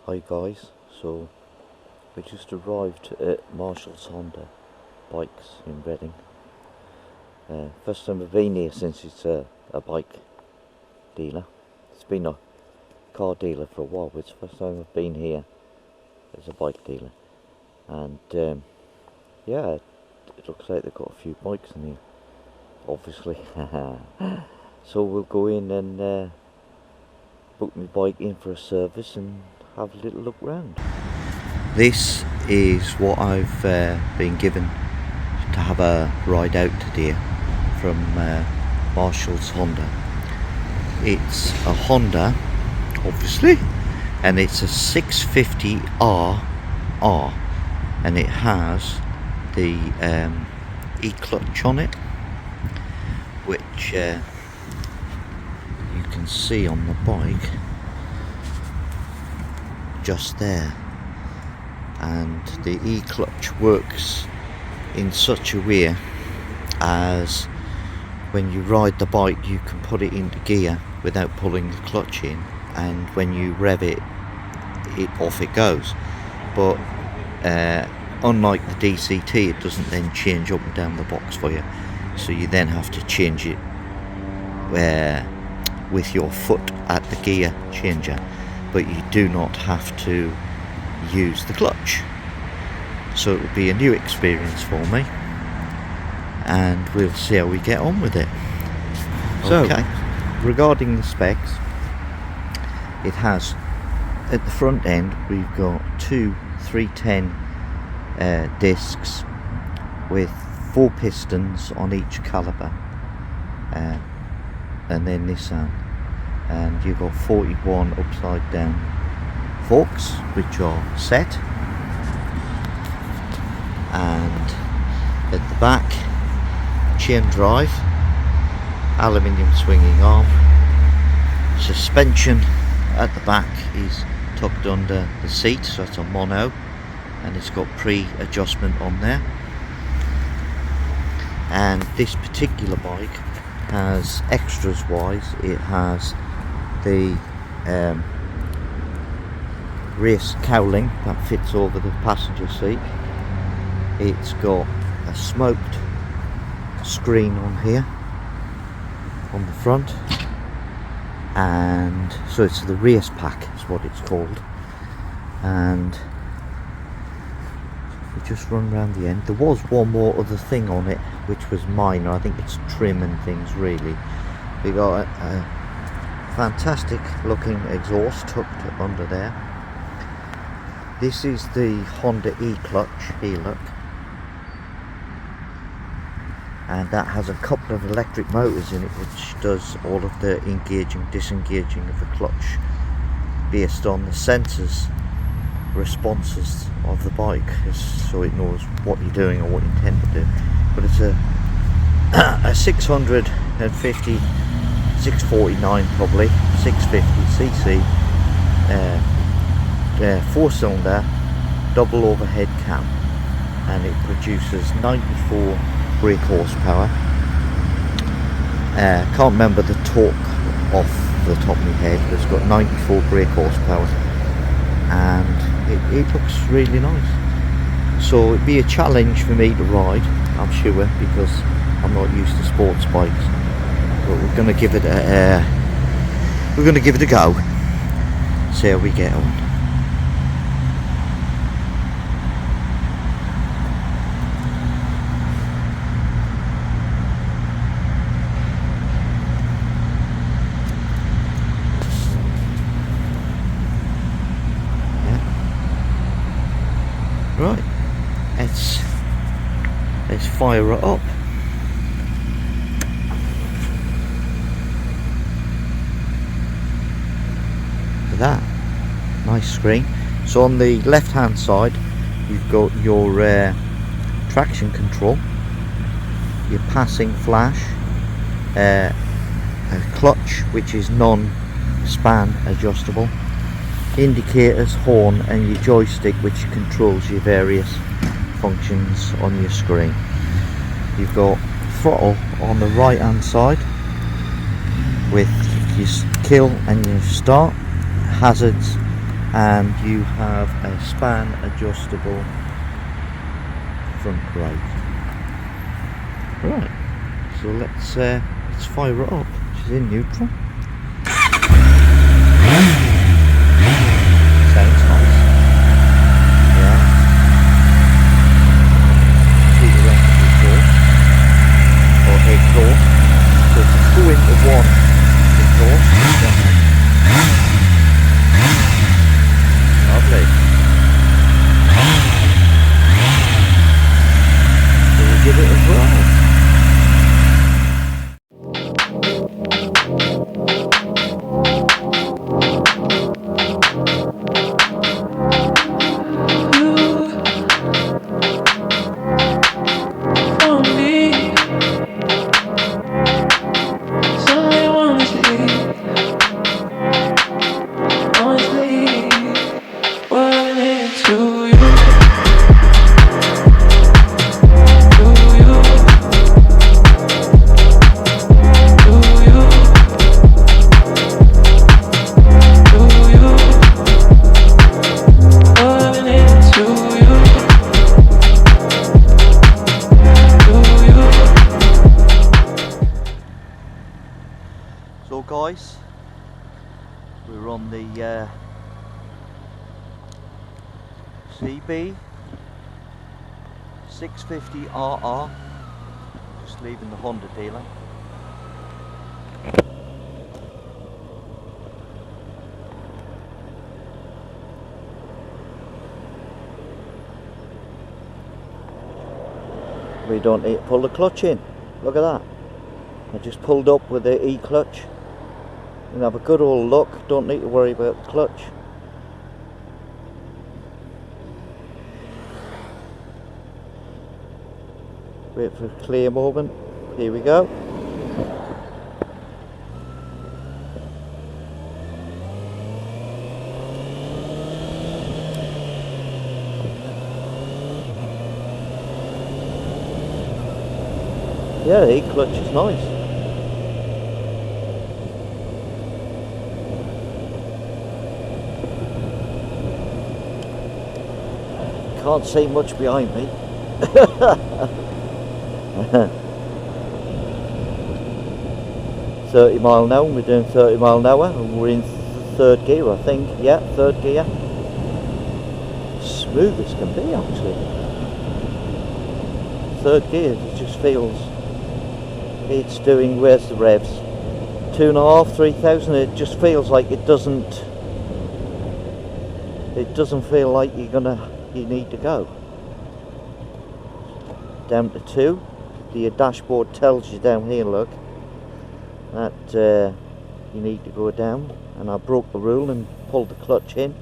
Hi guys, so we just arrived at Marshall's Honda Bikes in Reading. First time I've been here since it's a bike dealer. It's been a car dealer for a while, but it's the first time I've been here as a bike dealer. And yeah, it looks like they've got a few bikes in here, obviously. So we'll go in and book my bike in for a service and have a little look round. This is what I've been given to have a ride out today from Marshall's Honda. It's a Honda, obviously, and it's a 650R, and it has the e-clutch on it, which you can see on the bike just there. And the e-clutch works in such a way as when you ride the bike you can put it into gear without pulling the clutch in, and when you rev it, off it goes. But unlike the DCT, it doesn't then change up and down the box for you, so you then have to change it with your foot at the gear changer, but you do not have to use the clutch. So it will be a new experience for me, and we'll see how we get on with it. Okay, regarding the specs, it has, at the front end we've got two 310 discs with 4 pistons on each caliper, and then Nissan, and you've got 41 upside down forks which are set, and at the back, chain drive, aluminium swinging arm, suspension at the back is tucked under the seat, so it's a mono, and it's got pre-adjustment on there. And this particular bike has extras wise, it has the race cowling that fits over the passenger seat. It's got a smoked screen on here on the front, and so it's the race pack is what it's called. And we just run around the end. There was one more other thing on it which was minor. I think it's trim and things really. We got a fantastic looking exhaust tucked under there. This is the Honda e-clutch, here look, and that has a couple of electric motors in it which does all of the engaging, disengaging of the clutch based on the sensors responses of the bike, so it knows what you're doing or what you intend to do. But it's a 650, 649 probably, 650cc 4-cylinder double overhead cam, and it produces 94 brake horsepower. Can't remember the torque off the top of my head, but it's got 94 brake horsepower, and it looks really nice. So it'd be a challenge for me to ride, I'm sure, because I'm not used to sports bikes. But we're going to give it a go. See how we get on. Right, let's fire it up. Look at that, nice screen. So on the left hand side you've got your traction control, your passing flash, a clutch which is non-span adjustable, indicators, horn, and your joystick which controls your various functions on your screen. You've got throttle on the right hand side with your kill and your start, hazards, and you have a span adjustable front brake. Right, so let's fire it up. She's in neutral. Sounds nice. Yeah. See the rest of the exhaust or exhaust. So it's a 2-into-1 exhaust. Lovely. So we'll give it a whirl. So guys, we're on the CBR650R, just leaving the Honda dealer. We don't need to pull the clutch in, look at that. I just pulled up with the E-clutch. And have a good old look, don't need to worry about the clutch. Wait for a clear moment, here we go. Yeah, the E-clutch is nice. Can't see much behind me. 30 mile an hour, we're doing 30 mile an hour and we're in third gear, I think. Yeah, third gear. Smooth as can be actually. Third gear, it just feels it's doing, where's the revs? 2.5, 3,000, it just feels like it doesn't feel like you need to go. Down to 2. The dashboard tells you down here, look, that you need to go down, and I broke the rule and pulled the clutch in.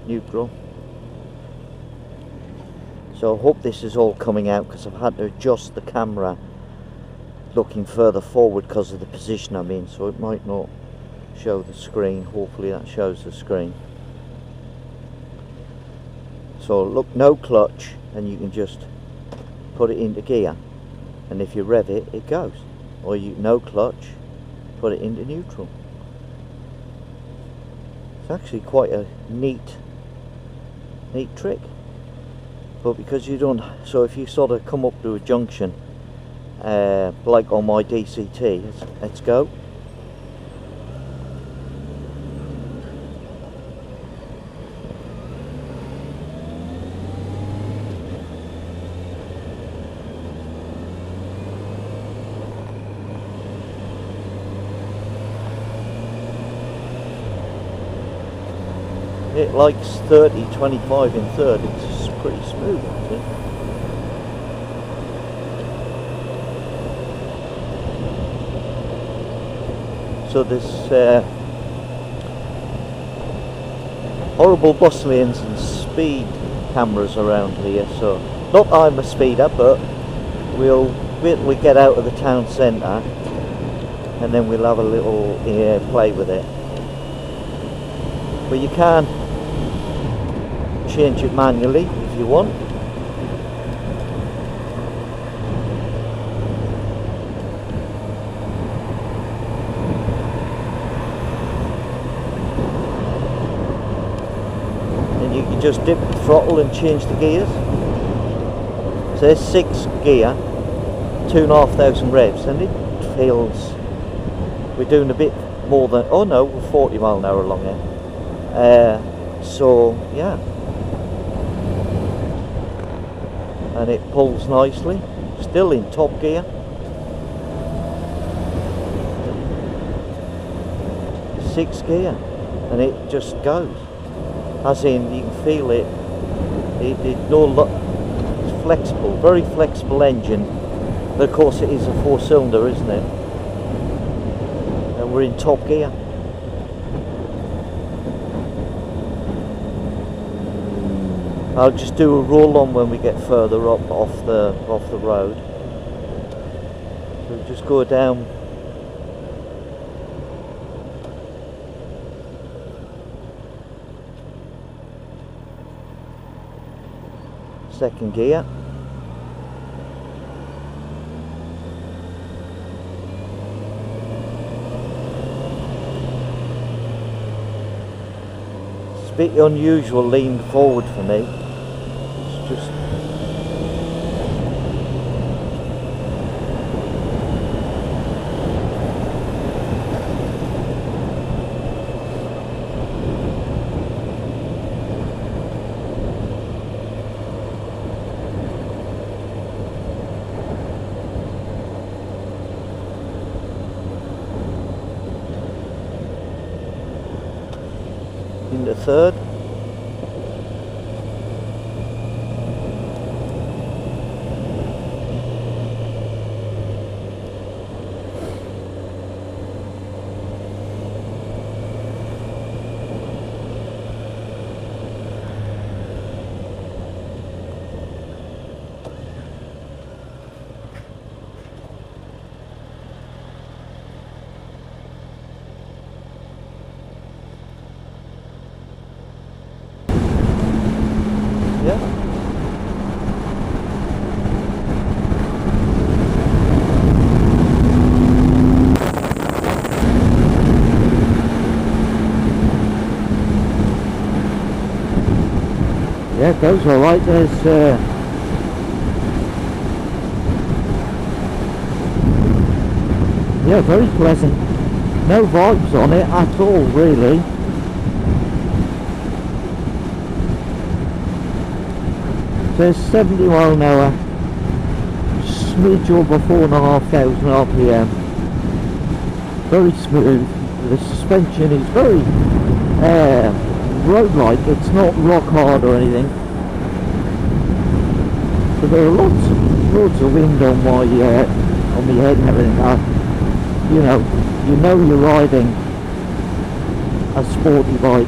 Neutral. So I hope this is all coming out, because I've had to adjust the camera looking further forward because of the position I'm in, so it might not show the screen. Hopefully that shows the screen. So look, no clutch, and you can just put it into gear, and if you rev it, it goes. Or you no clutch, put it into neutral. It's actually quite a neat trick. But because you don't, so if you sort of come up to a junction, like on my DCT, let's go. It likes 30, 25 in third, it's pretty smooth actually. So there's horrible bus lanes and speed cameras around here, so not that I'm a speeder, but we'll wait till we get out of the town centre and then we'll have a little play with it. But you can change it manually if you want. just dip the throttle and change the gears. So there's 6 gear, 2,500 revs, and it feels we're doing a bit more than, oh no, we're 40 mile an hour along here. So yeah, and it pulls nicely, still in top gear. 6 gear, and it just goes, as in you can feel it. It's flexible, very flexible engine, but of course it is a 4-cylinder, isn't it? And we're in top gear. I'll just do a roll on when we get further up off the road. So just go down. Second gear. It's a bit unusual leaning forward for me. It's just in the third. Yeah, it goes alright. There's yeah, very pleasant. No vibes on it at all, really. There's 70 mile an hour, smidge over 4,500 RPM. Very smooth. The suspension is very road-like. It's not rock hard or anything. But there are loads of wind on my head and everything. You know you're riding a sporty bike.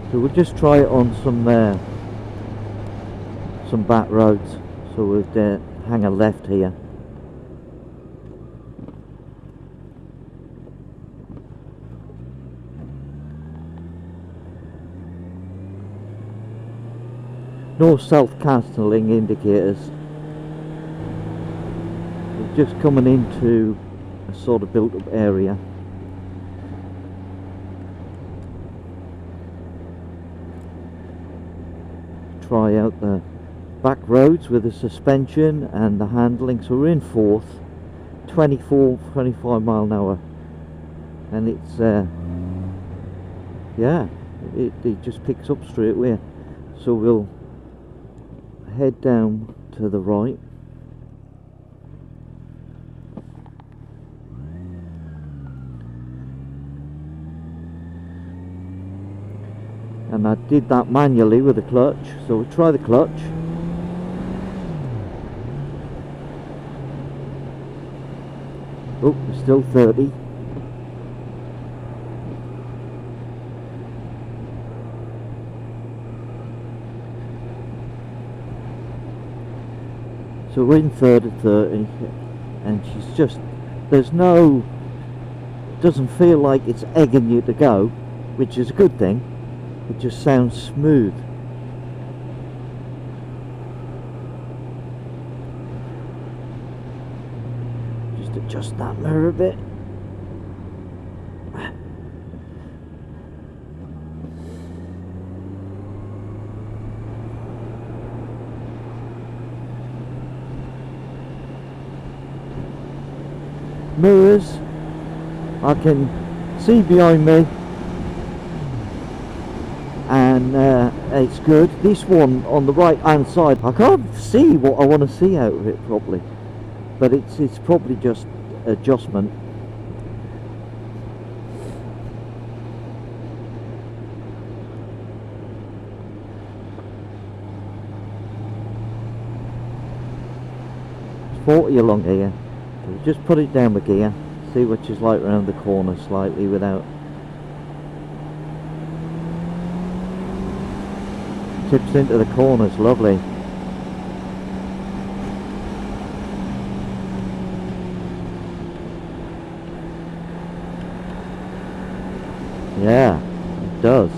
So we'll just try it on some back roads. So we'll hang a left here. No self-cancelling indicators. We're just coming into a sort of built-up area. Try out the back roads with the suspension and the handling. So we're in fourth, 25 mile an hour, and it's yeah, it just picks up straight away. So we'll head down to the right. And I did that manually with the clutch, so we'll try the clutch. Oh, we're still 30. So we're in third at 30, and she's just, there's no, doesn't feel like it's egging you to go, which is a good thing. It just sounds smooth. Just adjust that mirror a bit. Mirrors, I can see behind me, and it's good. This one on the right hand side, I can't see what I want to see out of it properly, but it's probably just adjustment. It's 40 along here. Just put it down with gear, see what she's like around the corner slightly without. Tips into the corners, lovely. Yeah, it does.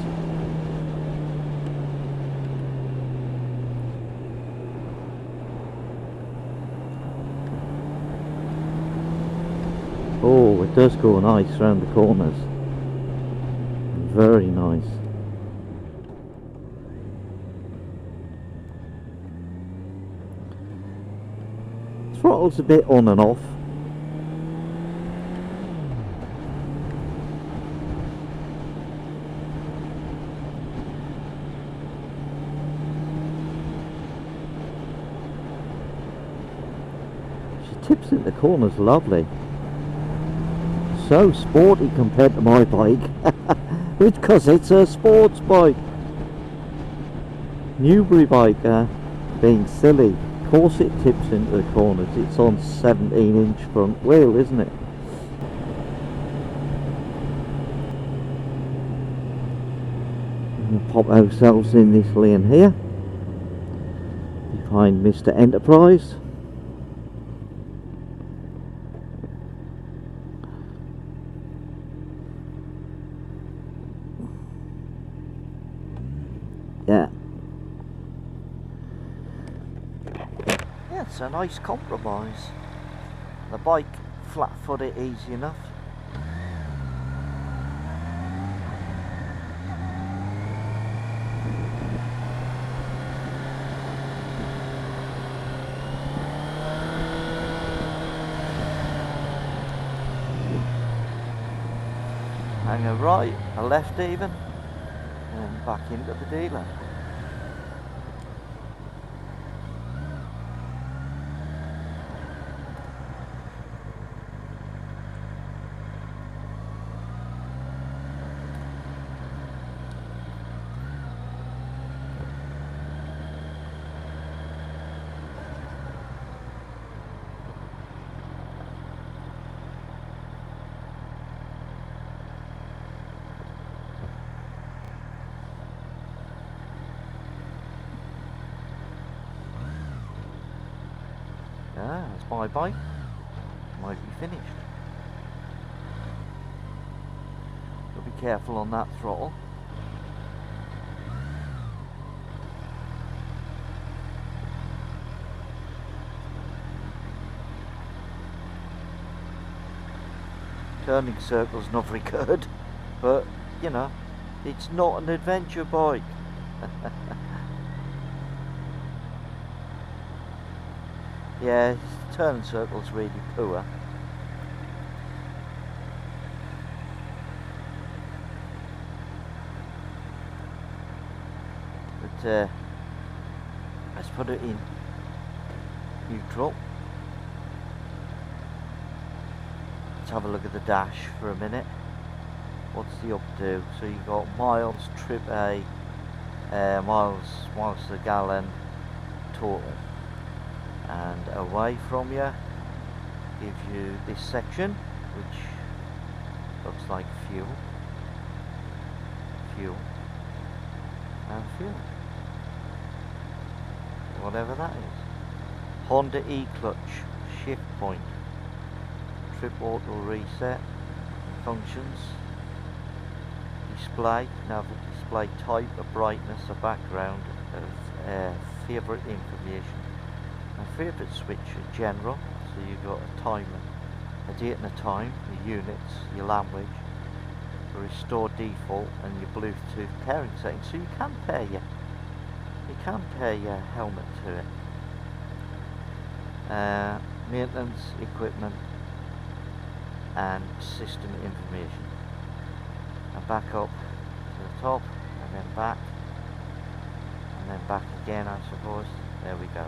Oh, it does go nice around the corners. Very nice. Throttle's a bit on and off. She tips in the corners lovely. So sporty compared to my bike. It's because it's a sports bike. Newbury bike, being silly. Of course it tips into the corners. It's on 17-inch front wheel, isn't it? We'll pop ourselves in this lane here behind Mr. Enterprise. Yeah. Yeah, it's a nice compromise. The bike flat-footed easy enough. Hang a right, a left even, and back into the dealer. Yeah, that's my bike. Might be finished. Got to be careful on that throttle. Turning circles not very good, but you know, it's not an adventure bike. Yeah, turn circle's really poor. But let's put it in neutral. Let's have a look at the dash for a minute. What's the updo? So you've got miles, trip A, miles per gallon total. And away from you gives you this section, which looks like fuel, and fuel, whatever that is. Honda E-clutch, shift point, trip auto reset, functions, display, now the display type, a brightness, a background, favourite information. My favourite switch is general, so you've got a timer, a date and a time, your units, your language, a restore default, and your Bluetooth pairing settings. So you can pair your helmet to it. Maintenance, equipment, and system information. And back up to the top, and then back again, I suppose. There we go.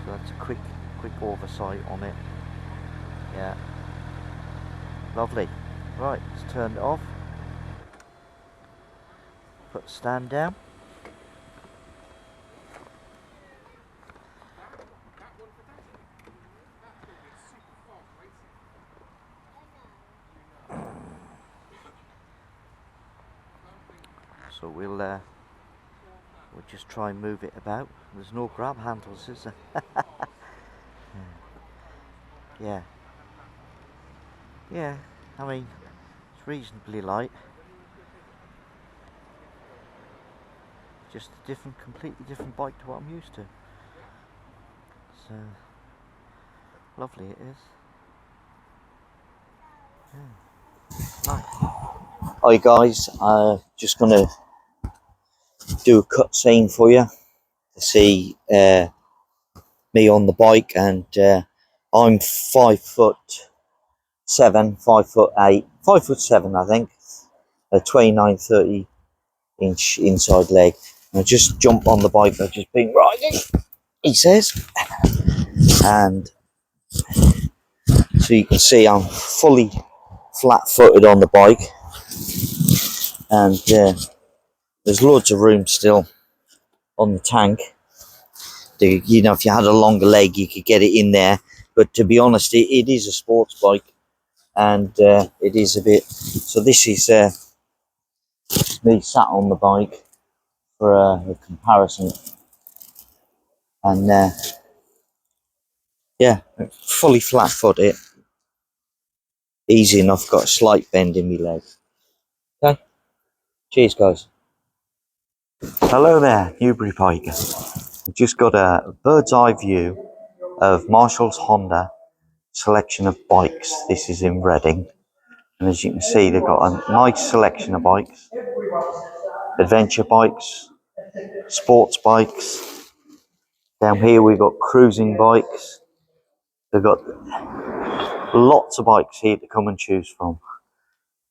So that's a quick oversight on it. Yeah, lovely. Right, let's turn it off. Put the stand down. So we'll just try and move it about. There's no grab handles, is there? Yeah, I mean, it's reasonably light. Just a completely different bike to what I'm used to. So, lovely it is. Yeah. Nice. Hi guys, just gonna do a cut scene for you to see me on the bike, and I'm 5'7", 5'8", 5'7", I think, a 29-30 inch inside leg. And I just jumped on the bike I've just been riding, he says, and so you can see I'm fully flat-footed on the bike, and there's loads of room still on the tank. You know, if you had a longer leg you could get it in there, but to be honest, it is a sports bike, and it is a bit, so this is me sat on the bike for a comparison, and yeah, fully flat-footed, easy enough, got a slight bend in my leg. Okay, cheers guys. Hello there, Newbury Piker. Just got a bird's eye view of Marshall's Honda selection of bikes. This is in Reading, and as you can see, they've got a nice selection of bikes, adventure bikes, sports bikes. Down here we've got cruising bikes. They've got lots of bikes here to come and choose from.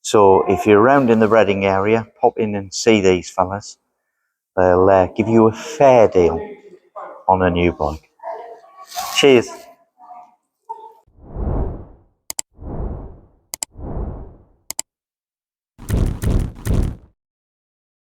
So if you're around in the Reading area, pop in and see these fellas. They'll give you a fair deal on a new bike. Cheers.